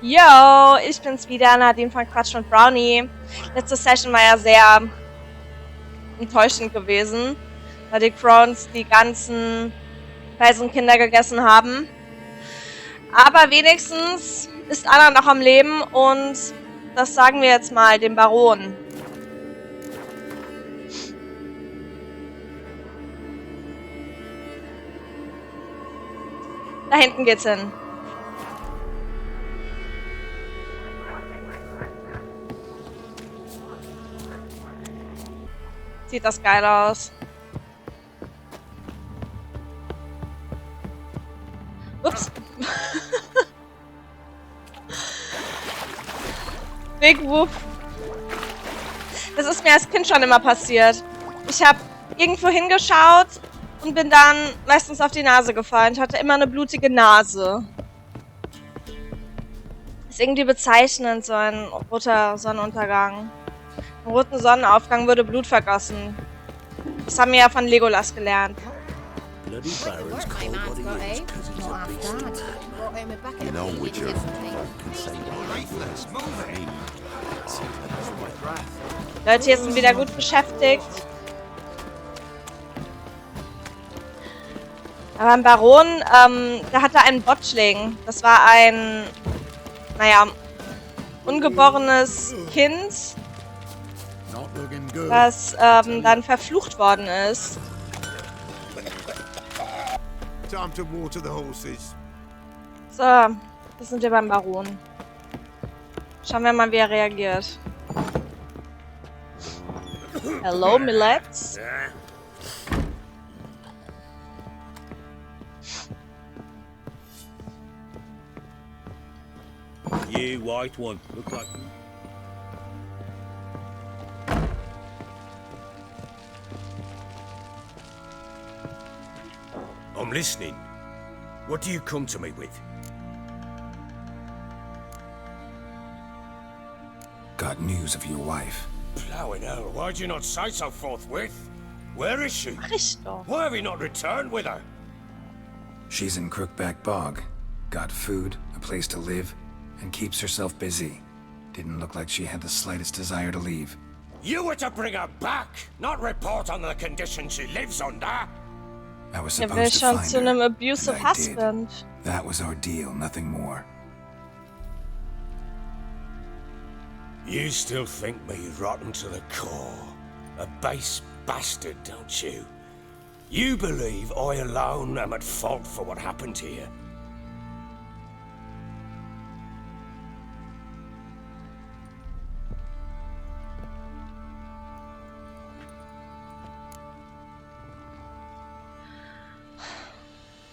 Yo, ich bin's wieder, Nadine von Quatsch und Brownie. Letzte Session war ja sehr enttäuschend gewesen, da die Crones die ganzen Waisenkinder gegessen haben. Aber wenigstens ist Anna noch am Leben und das sagen wir jetzt mal dem Baron. Da hinten geht's hin. Sieht das geil aus. Ups. Big Whoop. Das ist mir als Kind schon immer passiert. Ich habe irgendwo hingeschaut und bin dann meistens auf die Nase gefallen. Ich hatte immer eine blutige Nase. Ist irgendwie bezeichnend, so ein roter Sonnenuntergang. Im roten Sonnenaufgang würde Blut vergossen. Das haben wir ja von Legolas gelernt. Bloody Baron's called what he is because he's a beast. You know, Witcher can say Leute, hier sind wieder gut beschäftigt. Aber ein Baron, der hatte einen Botschling. Das war ein, ungeborenes Kind, das dann verflucht worden ist. Time to water the horses. So, da sind wir beim Baron. Schauen wir mal, wie er reagiert. Hello, Millets. You white one, look like... I'm listening. What do you come to me with? Got news of your wife. Plowing hell, why'd you not say so forthwith? Where is she? Nachricht doch. Why have you not returned with her? She's in Crookback Bog. Got food, a place to live, and keeps herself busy. Didn't look like she had the slightest desire to leave. You were to bring her back, not report on the conditions she lives under. I was Er will supposed to schon find zu einem her, abusive and I did. husband. That was our deal, nothing more. You still think me rotten to the core. A base bastard, don't you? You believe I alone am at fault for what happened here.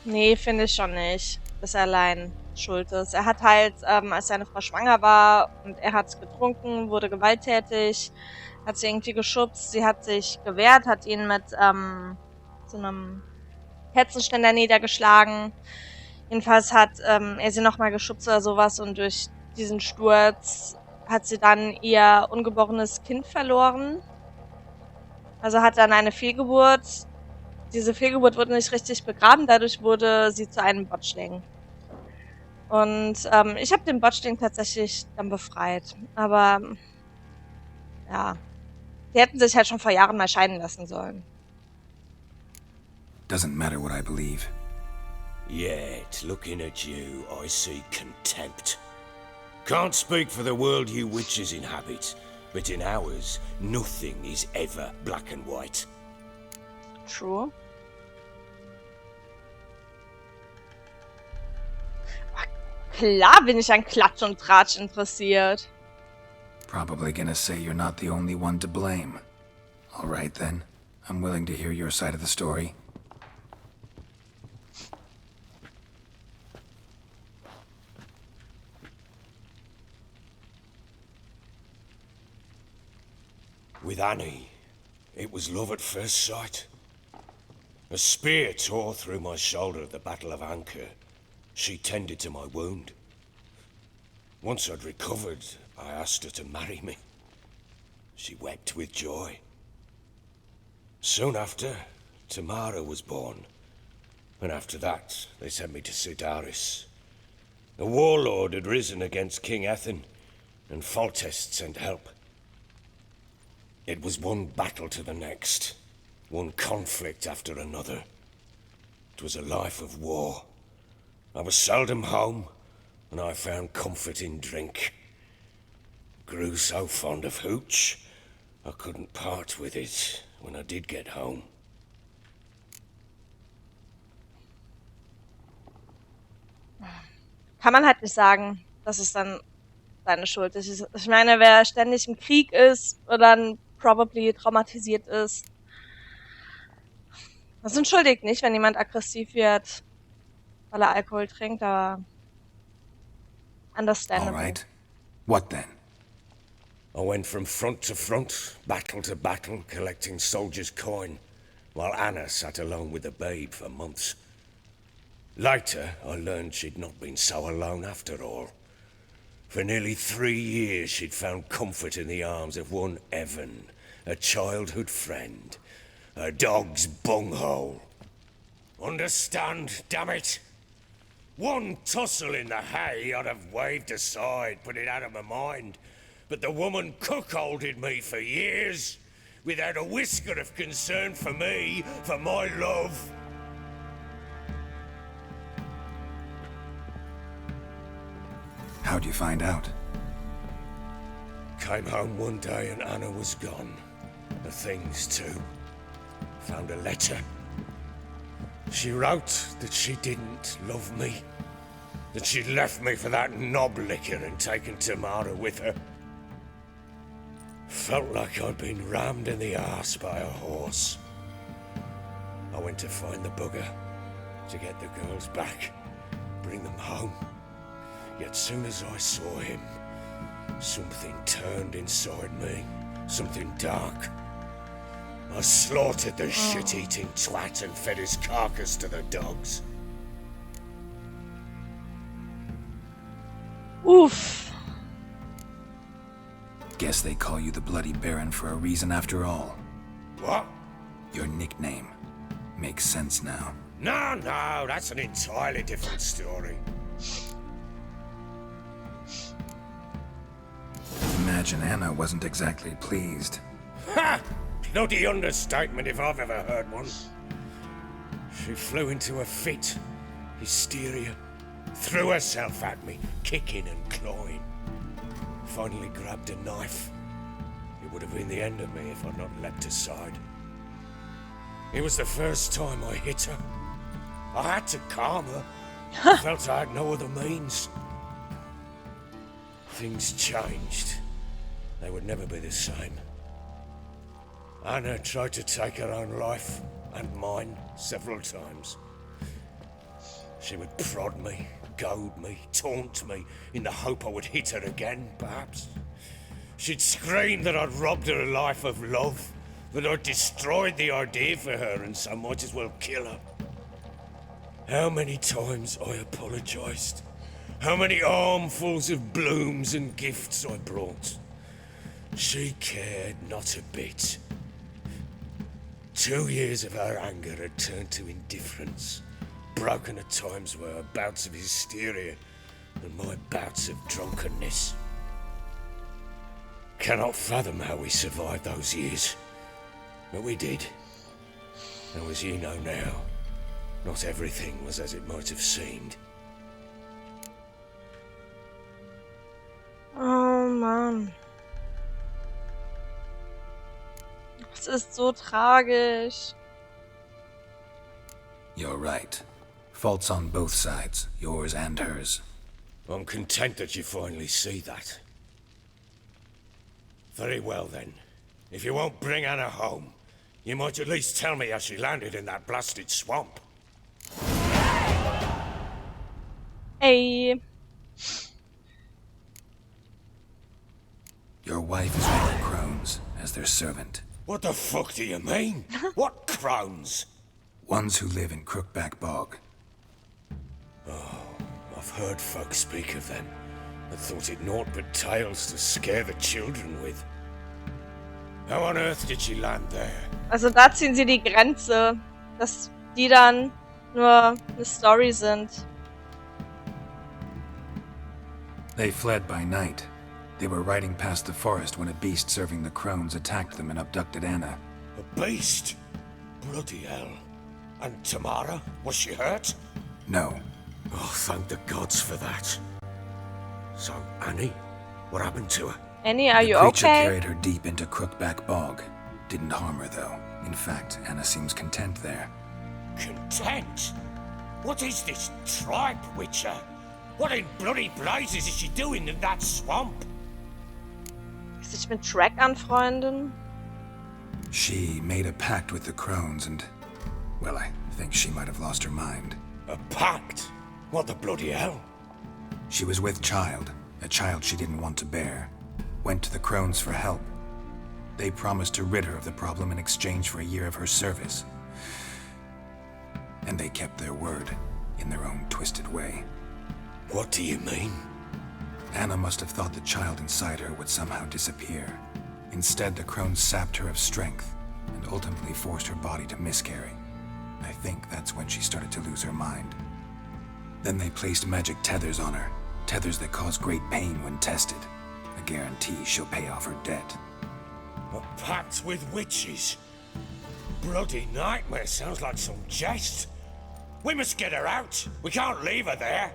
Nee, finde ich schon nicht, dass er allein schuld ist. Er hat halt, als seine Frau schwanger war und er hat getrunken, wurde gewalttätig, hat sie irgendwie geschubst, sie hat sich gewehrt, hat ihn mit so einem Kerzenständer niedergeschlagen. Jedenfalls hat er sie nochmal geschubst oder sowas und durch diesen Sturz hat sie dann ihr ungeborenes Kind verloren. Also hat dann eine Fehlgeburt. Diese Fehlgeburt wurde nicht richtig begraben, dadurch wurde sie zu einem Botschling. Und ich habe den Botschling tatsächlich dann befreit. Aber ja, die hätten sich halt schon vor Jahren mal scheiden lassen sollen. Doesn't matter what I believe. Yet, looking at you, I see contempt. Can't speak for the world you witches inhabit, but in ours, nothing is ever black and white. True. Klar bin ich an Klatsch und Tratsch interessiert. Probably gonna say you're not the only one to blame. All right then. I'm willing to hear your side of the story. With Annie, it was love at first sight. A spear tore through my shoulder at the Battle of Anchor. She tended to my wound. Once I'd recovered, I asked her to marry me. She wept with joy. Soon after, Tamara was born. And after that, they sent me to Sidaris. A warlord had risen against King Ethan, and Foltest sent help. It was one battle to the next, one conflict after another. It was a life of war. I was seldom home, and I found comfort in drink. Grew so fond of hooch, I couldn't part with it when I did get home. Kann man halt nicht sagen, dass es dann seine Schuld ist. Ich meine, wer ständig im Krieg ist oder dann probably traumatisiert ist, das ist entschuldigt nicht, wenn jemand aggressiv wird, weil er Alkohol trinkt, aber All understandable. right. What then? I went from front to front, battle to battle, collecting soldiers' coin, while Anna sat alone with the babe for months. Later, I learned she'd not been so alone after all. For nearly 3 years, she'd found comfort in the arms of one Evan, a childhood friend, a dog's bunghole. Understand, damn it? One tussle in the hay I'd have waved aside, put it out of my mind. But the woman cuckolded me for years, without a whisker of concern for me, for my love. How'd you find out? Came home one day and Anna was gone. The things too. Found a letter. She wrote that she didn't love me. That she'd left me for that knob licker and taken Tamara with her. Felt like I'd been rammed in the arse by a horse. I went to find the bugger, to get the girls back, bring them home. Yet soon as I saw him, something turned inside me, something dark. I slaughtered the shit-eating twat and fed his carcass to the dogs. Uff. Guess they call you the Bloody Baron for a reason after all. What? Your nickname. Makes sense now. No, that's an entirely different story. Imagine Anna wasn't exactly pleased. Ha! Bloody understatement if I've ever heard one. She flew into a fit, hysteria, threw herself at me, kicking and clawing. Finally grabbed a knife. It would have been the end of me if I'd not leapt aside. It was the first time I hit her. I had to calm her. I felt I had no other means. Things changed. They would never be the same. Anna tried to take her own life, and mine, several times. She would prod me, goad me, taunt me, in the hope I would hit her again, perhaps. She'd scream that I'd robbed her a life of love, that I'd destroyed the idea for her, and so might as well kill her. How many times I apologized. How many armfuls of blooms and gifts I brought. She cared not a bit. 2 years of her anger had turned to indifference, broken at times by her bouts of hysteria and my bouts of drunkenness. Cannot fathom how we survived those years, but we did. And as you know now, not everything was as it might have seemed. Oh Mann. Es ist so tragisch. You're right. Faults on both sides, yours and hers. I'm content that you finally see that. Very well then. If you won't bring Anna home, you might at least tell me how she landed in that blasted swamp. Ey. Your wife is with the Crones, as their servant. What the fuck do you mean? What Crones? Ones who live in Crookback Bog. I've heard folk speak of them, and thought it naught but tales to scare the children with. How on earth did she land there? Also da ziehen sie die Grenze, dass die dann nur eine Story sind. They fled by night. They were riding past the forest when a beast serving the Crones attacked them and abducted Anna. A beast? Bloody hell. And Tamara? Was she hurt? No. Oh, thank the gods for that. So, Annie? What happened to her? Annie, are The you creature okay? carried her deep into Crookback Bog. Didn't harm her, though. In fact, Anna seems content there. Content? What is this tripe, Witcher? What in bloody blazes is she doing in that swamp? Sich mit Track anfreunden? She made a pact with the Crones and... well, I think she might have lost her mind. A pact? What the bloody hell? She was with child, a child she didn't want to bear. Went to the Crones for help. They promised to rid her of the problem in exchange for a year of her service. And they kept their word, in their own twisted way. What do you mean? Anna must have thought the child inside her would somehow disappear. Instead, the Crones sapped her of strength, and ultimately forced her body to miscarry. I think that's when she started to lose her mind. Then they placed magic tethers on her, tethers that cause great pain when tested. A guarantee she'll pay off her debt. A pact with witches? Bloody nightmare, sounds like some jest. We must get her out. We can't leave her there.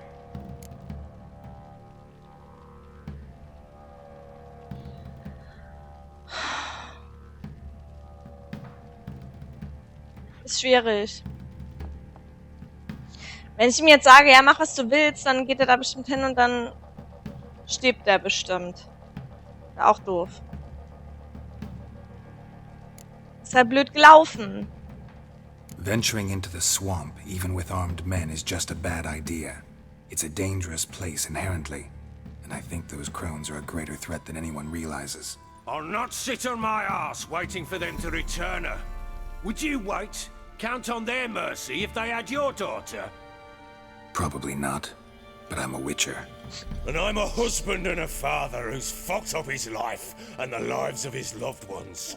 Ist schwierig. Wenn ich ihm jetzt sage, ja, mach was du willst, dann geht er da bestimmt hin und dann stirbt er bestimmt. Wäre auch doof. Ist halt blöd gelaufen. Venturing into the swamp, even with armed men, is just a bad idea. It's a dangerous place inherently, and I think those Crones are a greater threat than anyone realizes. I'll not sit on my ass waiting for them to return her. Would you wait? Count on their mercy if they had your daughter? Probably not, but I'm a witcher. And I'm a husband and a father who's fucked up his life and the lives of his loved ones.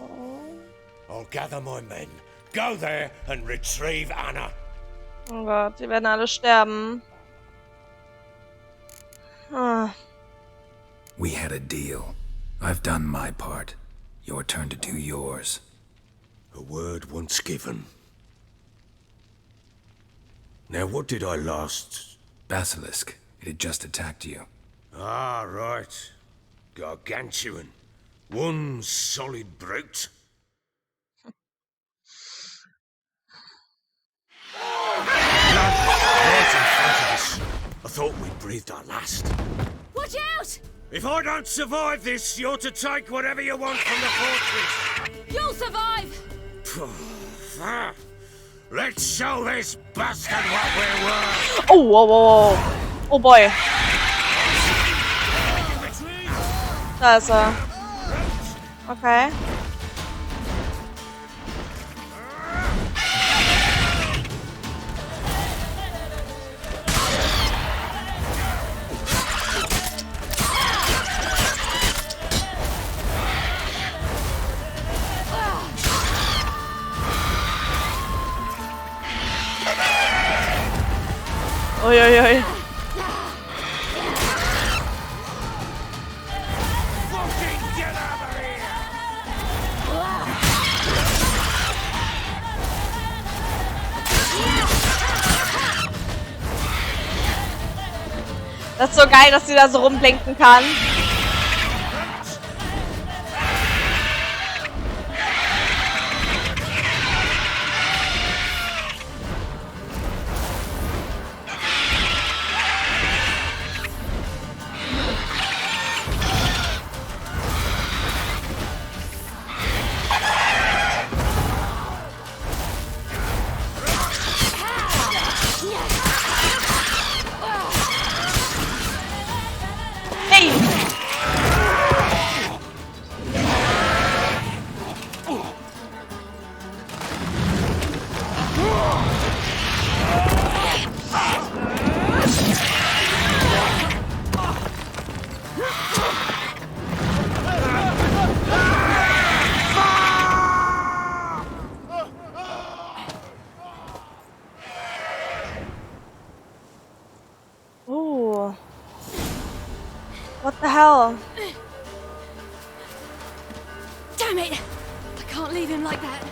I'll gather my men, go there and retrieve Anna. Oh Gott, die werden alle sterben. Ah. We had a deal. I've done my part. Your turn to do yours. A word once given. Now what did I last... Basilisk. It had just attacked you. Ah, right. Gargantuan. One solid brute. Right in front of us. I thought we'd breathed our last. Watch out! If I don't survive this, you're to take whatever you want from the fortress. You'll survive! Let's show this bastard what we're worth. Oh, whoa, whoa, whoa. Oh boy. Da ist er. Okay. Oi, oi, oi. Fucking get out of here! Das ist so geil, dass sie da so rumblinken kann. Hey! What the hell? Damn it! I can't leave him like that.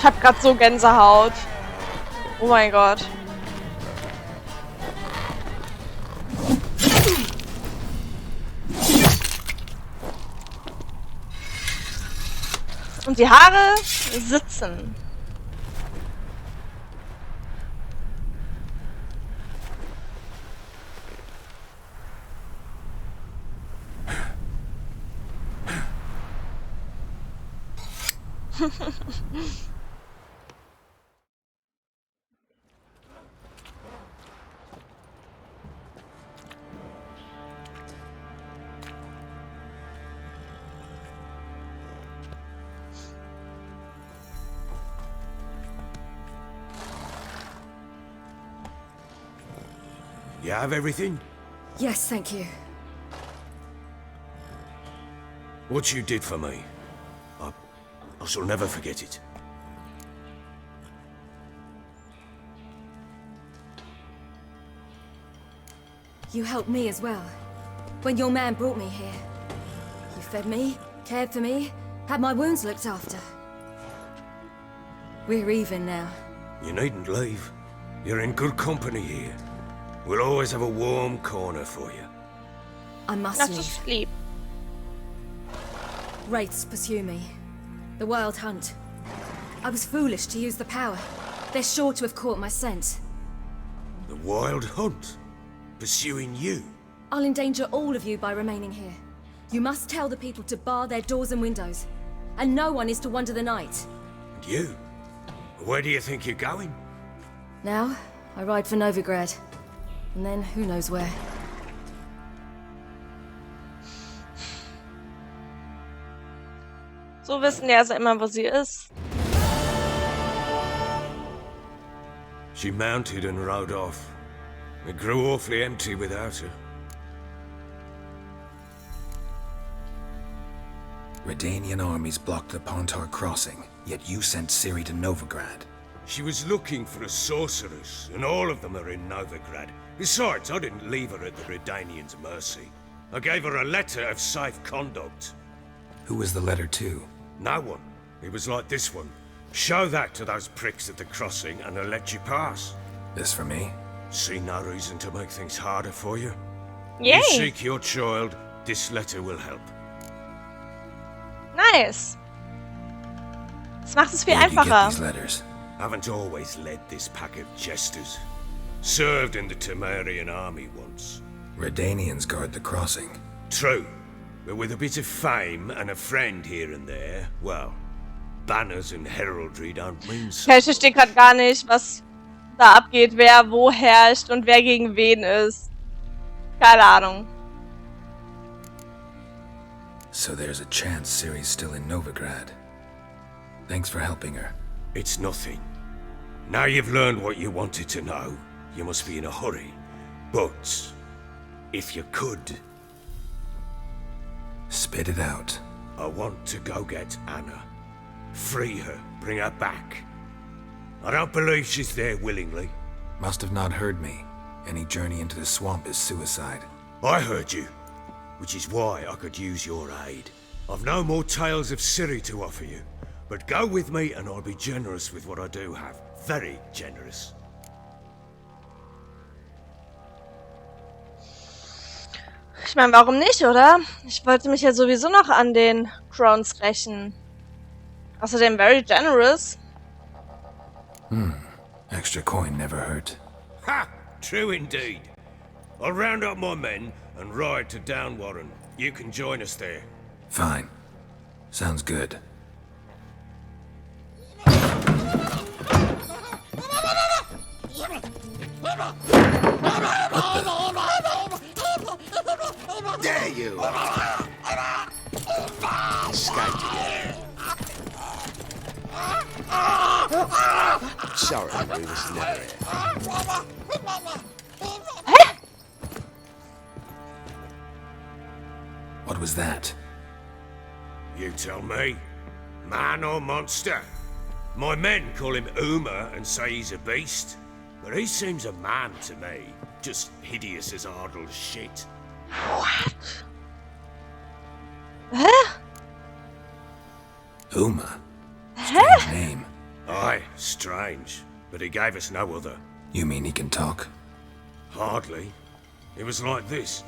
Ich hab grad so Gänsehaut. Oh mein Gott. Und die Haare sitzen. You have everything? Yes, thank you. What you did for me, I shall never forget it. You helped me as well. When your man brought me here. You fed me, cared for me, had my wounds looked after. We're even now. You needn't leave. You're in good company here. We'll always have a warm corner for you. I must Lass leave. uns lieb. Wraiths pursue me. The wild hunt. I was foolish to use the power. They're sure to have caught my scent. The wild hunt? Pursuing you? I'll endanger all of you by remaining here. You must tell the people to bar their doors and windows. And no one is to wander the night. And you? Where do you think you're going? Now, I ride for Novigrad. And then who knows where. So wissen die also immer, wo sie ist. She mounted and rode off. It grew awfully empty without her. Redanian armies blocked the Pontar crossing, yet you sent Ciri to Novigrad. She was looking for a sorceress, and all of them are in Novigrad. Besides, I didn't leave her at the Redanians' mercy. I gave her a letter of safe conduct. Who was the letter to? No one. It was like this one. Show that to those pricks at the crossing, and they'll let you pass. This for me? See no reason to make things harder for you. Yay! You seek your child, this letter will help. Nice. Das macht es viel Where'd you get einfacher. these letters? Haven't always led this pack of jesters. Served in the Temerian army once. Redanians guard the crossing. True, but with a bit of fame and a friend here and there, well, banners and heraldry don't mean so. Ja, ich verstehe gerade gar nicht, was da abgeht, wer wo herrscht und wer gegen wen ist. Keine Ahnung. So there's a chance Ciri's still in Novigrad. Thanks for helping her. It's nothing. Now you've learned what you wanted to know, you must be in a hurry. But, if you could, Spit it out. I want to go get Anna. Free her, bring her back. I don't believe she's there willingly. Must have not heard me. Any journey into the swamp is suicide. I heard you, which is why I could use your aid. I've no more tales of Ciri to offer you, but go with me and I'll be generous with what I do have. Very generous. Ich meine, warum nicht, oder? Ich wollte mich ja sowieso noch an den Crones rächen. Außerdem very generous. Extra coin never hurt. Ha! true indeed. I'll round up my men and ride to Downwarren. You can join us there. Fine. Sounds good. There you are. Escaped again. Sorry, we was never here. What was that? You tell me. Man or monster? My men call him Uma and say he's a beast. But he seems a man to me. Just hideous as Ardle's shit. What? Uma? Strange name. Aye, strange. But he gave us no other. You mean he can talk? Hardly. It was like this.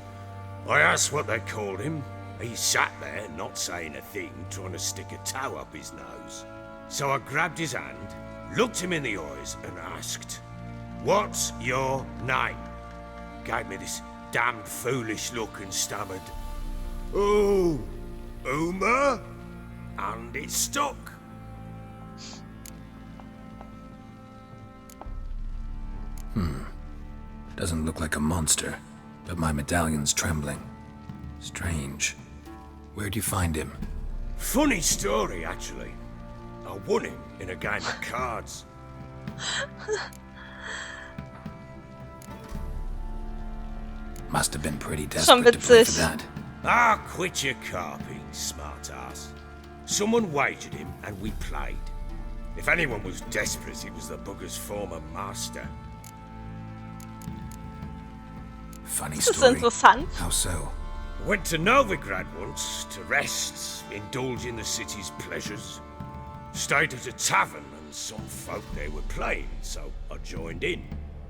I asked what they called him. He sat there, not saying a thing, trying to stick a toe up his nose. So I grabbed his hand, looked him in the eyes, and asked, "What's your name?" Gave me this damned foolish look and stammered, "Oh, Uma?" And it stuck. Doesn't look like a monster, but my medallion's trembling. Strange. Where'd you find him? Funny story, actually. I won him in a game of cards. Must have been pretty desperate to play for that. Ah, quit your carping, smart ass. Someone wagered him and we played. If anyone was desperate, it was the bugger's former master. Funny Das ist story. interessant. How so? Went to Novigrad once to rest, indulge in the city's pleasures. Stayed at a tavern and some folk there were playing, so I joined in.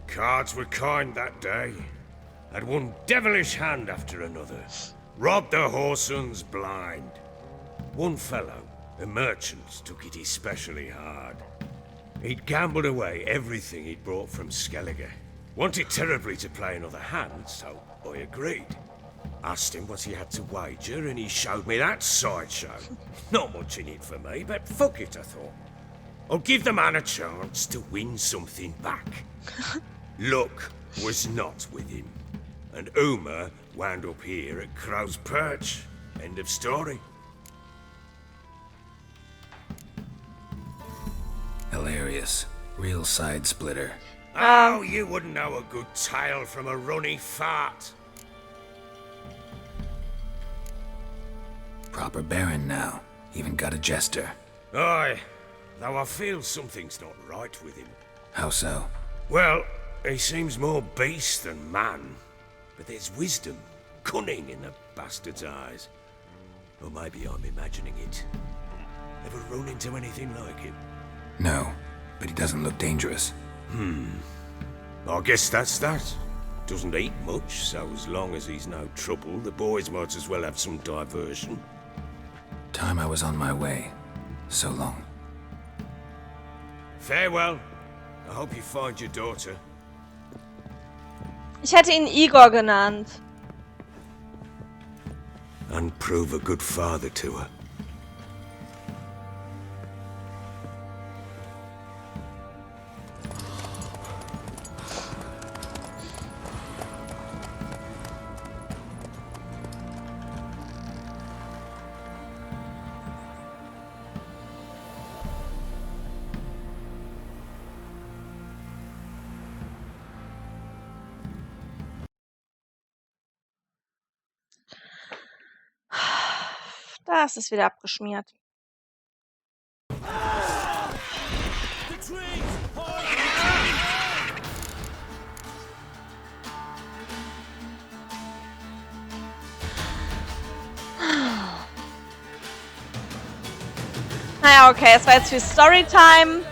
Cards were kind that day. Had one devilish hand after another. Robbed the whoresons blind. One fellow, a merchant, took it especially hard. He'd gambled away everything he'd brought from Skellige. Wanted terribly to play another hand, so I agreed. Asked him what he had to wager, and he showed me that sideshow. Not much in it for me, but fuck it, I thought. I'll give the man a chance to win something back. Luck was not with him, and Uma wound up here at Crow's Perch. End of story. Hilarious. Real side splitter. Oh, you wouldn't know a good tale from a runny fart. Proper baron now. Even got a jester. Aye, though I feel something's not right with him. How so? Well, he seems more beast than man. But there's wisdom, cunning in the bastard's eyes. Or maybe I'm imagining it. Ever run into anything like him? No, but he doesn't look dangerous. I guess that's that. Doesn't eat much, so as long as he's no trouble, the boys might as well have some diversion. Time I was on my way. So long. Farewell. I hope you find your daughter. Ich hätte ihn Igor genannt. And prove a good father to her. Da ist es wieder abgeschmiert. Naja, okay, es war jetzt viel Storytime.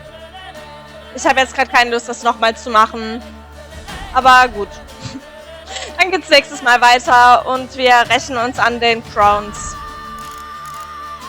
Ich habe jetzt gerade keine Lust, das nochmal zu machen. Aber gut. Dann geht's nächstes Mal weiter und wir rächen uns an den Crones.